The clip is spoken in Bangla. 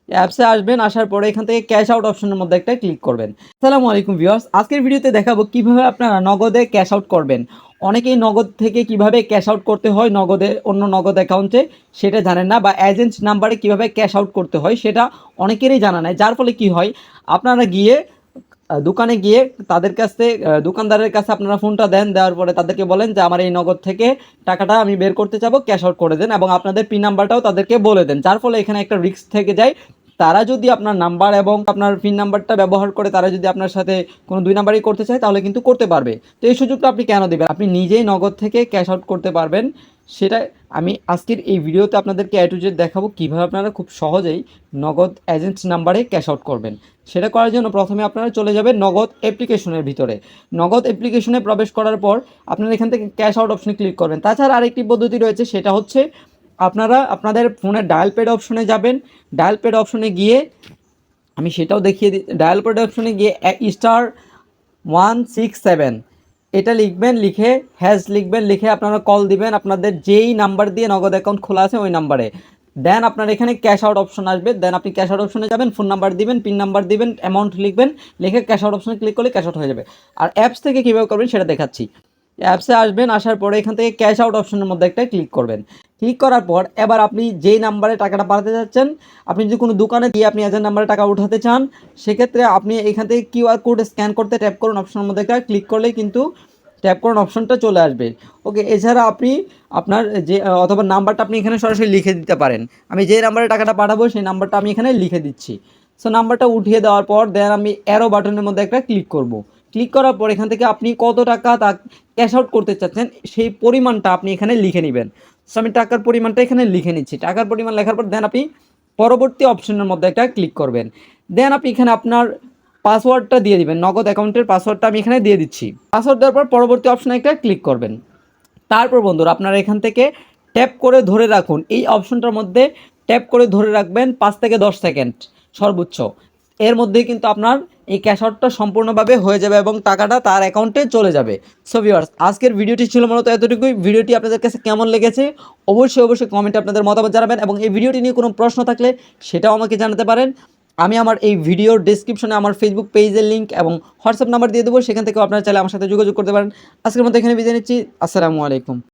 অ্যাপসে আসবেন, আসার পরে এখান থেকে ক্যাশ আউট অপশনের মধ্যে একটা ক্লিক করবেন। আসসালামু আলাইকুম ভিউয়ার্স, আজকের ভিডিওতে দেখাবো কিভাবে আপনারা নগদে ক্যাশ আউট করবেন। অনেকেই নগদ থেকে কিভাবে ক্যাশ আউট করতে হয় নগদে অন্য নগদ অ্যাকাউন্টে সেটা জানেন না, বা এজেন্ট নাম্বারে কিভাবে ক্যাশ আউট করতে হয় সেটা অনেকেরই জানা নাই। যার ফলে কি হয়, আপনারা গিয়ে দোকানে গিয়ে তাদের কাছে দোকানদারের কাছে আপনারা ফোনটা দেন, দেওয়ার পরে তাদেরকে বলেন যে আমার এই নগদ থেকে টাকাটা আমি বের করতে চাবো, ক্যাশ আউট করে দেন, এবং আপনাদের পিন নাম্বারটাও তাদেরকে বলে দেন। যার ফলে এখানে একটা রিস্ক থেকে যায়। তারা যদি আপনার নাম্বার এবং আপনার পিন নাম্বারটা ব্যবহার করে তারা যদি আপনার সাথে কোনো দুই নাম্বারই করতে চায় তাহলে কিন্তু করতে পারবে। তো এই সুযোগটা আপনি কেন দেবেন? আপনি নিজেই নগদ থেকে ক্যাশ আউট করতে পারবেন। সেটা আমি আজকের এই ভিডিওতে আপনাদেরকে এ টু জেড দেখাবো কীভাবে আপনারা খুব সহজেই নগদ এজেন্ট নাম্বারে ক্যাশ আউট করবেন। সেটা করার জন্য প্রথমে আপনারা চলে যাবেন নগদ অ্যাপ্লিকেশনের ভিতরে। নগদ অ্যাপ্লিকেশনে প্রবেশ করার পর আপনারা এখান থেকে ক্যাশ আউট অপশনে ক্লিক করবেন। তাছাড়া আরেকটি পদ্ধতি রয়েছে, সেটা হচ্ছে আপনারা আপনাদের ফোনের ডায়াল প্যাড অপশনে যাবেন। ডায়াল প্যাড অপশনে গিয়ে আমি সেটাও দেখিয়ে দিই। ডায়াল প্যাড অপশনে গিয়ে *167 এটা লিখবেন, লিখে হ্যাশ লিখবেন, লিখে আপনারা কল দিবেন আপনাদের যেই নাম্বার দিয়ে নগদ অ্যাকাউন্ট খোলা আছে ওই নাম্বারে। দেন আপনার এখানে ক্যাশ আউট অপশন আসবে। দেন আপনি ক্যাশ আউট অপশনে যাবেন, ফোন নাম্বার দিবেন, পিন নাম্বার দিবেন, অ্যামাউন্ট লিখবেন, লিখে ক্যাশ আউট অপশনে ক্লিক করলে ক্যাশ আউট হয়ে যাবে। আর অ্যাপস থেকে কীভাবে করবেন সেটা দেখাচ্ছি। অ্যাপসে আসবেন, আসার পরে এখান থেকে ক্যাশ আউট অপশনের মধ্যে একটা ক্লিক করবেন। ক্লিক করার পর এবার আপনি যেই নাম্বারে টাকাটা পাঠাতে যাচ্ছেন, আপনি যদি কোনো দোকানে গিয়ে আপনি এজেন্ট নাম্বারে টাকা উঠাতে চান, সেক্ষেত্রে আপনি এখান থেকে কিউআর কোড স্ক্যান করতে ট্যাপ করুন অপশনের মধ্যে একটা ক্লিক করলেই কিন্তু ট্যাপ করুন অপশনটা চলে আসবে। ওকে, এছাড়া আপনি আপনার যে অথবা নাম্বারটা আপনি এখানে সরাসরি লিখে দিতে পারেন। আমি যে নাম্বারে টাকাটা পাঠাবো সেই নাম্বারটা আমি এখানে লিখে দিচ্ছি। সো নাম্বারটা উঠিয়ে দেওয়ার পর দেন আমি অ্যারো বাটনের মধ্যে একটা ক্লিক করব। ক্লিক করার পর এখান থেকে আপনি কত টাকা তা ক্যাশ আউট করতে চাচ্ছেন সেই পরিমাণটা আপনি এখানে লিখে নেবেন। সো আমি টাকার পরিমাণটা এখানে লিখে নিচ্ছি। টাকার পরিমাণ লেখার পর দেন আপনি পরবর্তী অপশনের মধ্যে একটা ক্লিক করবেন। দেন আপনি এখানে আপনার পাসওয়ার্ডটা দিয়ে দিবেন। নগদ অ্যাকাউন্টের পাসওয়ার্ডটা আমি এখানে দিয়ে দিচ্ছি। পাসওয়ার্ড দেওয়ার পর পরবর্তী অপশনে একটা ক্লিক করবেন। তারপর বন্ধুরা আপনারা এখান থেকে ট্যাপ করে ধরে রাখুন, এই অপশনটার মধ্যে ট্যাপ করে ধরে রাখবেন 5 থেকে 10 সেকেন্ড সর্বোচ্চ। এর মধ্যেই কিন্তু আপনার এই ক্যাশ আউটটা সম্পূর্ণভাবে হয়ে যাবে এবং টাকাটা তার অ্যাকাউন্টে চলে যাবে। সো ভিউয়ার্স, আজকের ভিডিওটি ছিল মূলত এতটুকুই। ভিডিওটি আপনাদের কাছে কেমন লেগেছে অবশ্যই কমেন্টে আপনাদের মতামত জানাবেন, এবং এই ভিডিওটি নিয়ে কোনো প্রশ্ন থাকলে সেটাও আমাকে জানাতে পারেন। আমি আমার এই ভিডিওর ডেসক্রিপশনে আমার ফেসবুক পেজের লিঙ্ক এবং হোয়াটসঅ্যাপ নাম্বার দিয়ে দেবো, সেখান থেকেও আপনারা চাইলে আমার সাথে যোগাযোগ করতে পারেন। আজকের মতো এখানে বিদায় নিচ্ছি। আসসালামু আলাইকুম।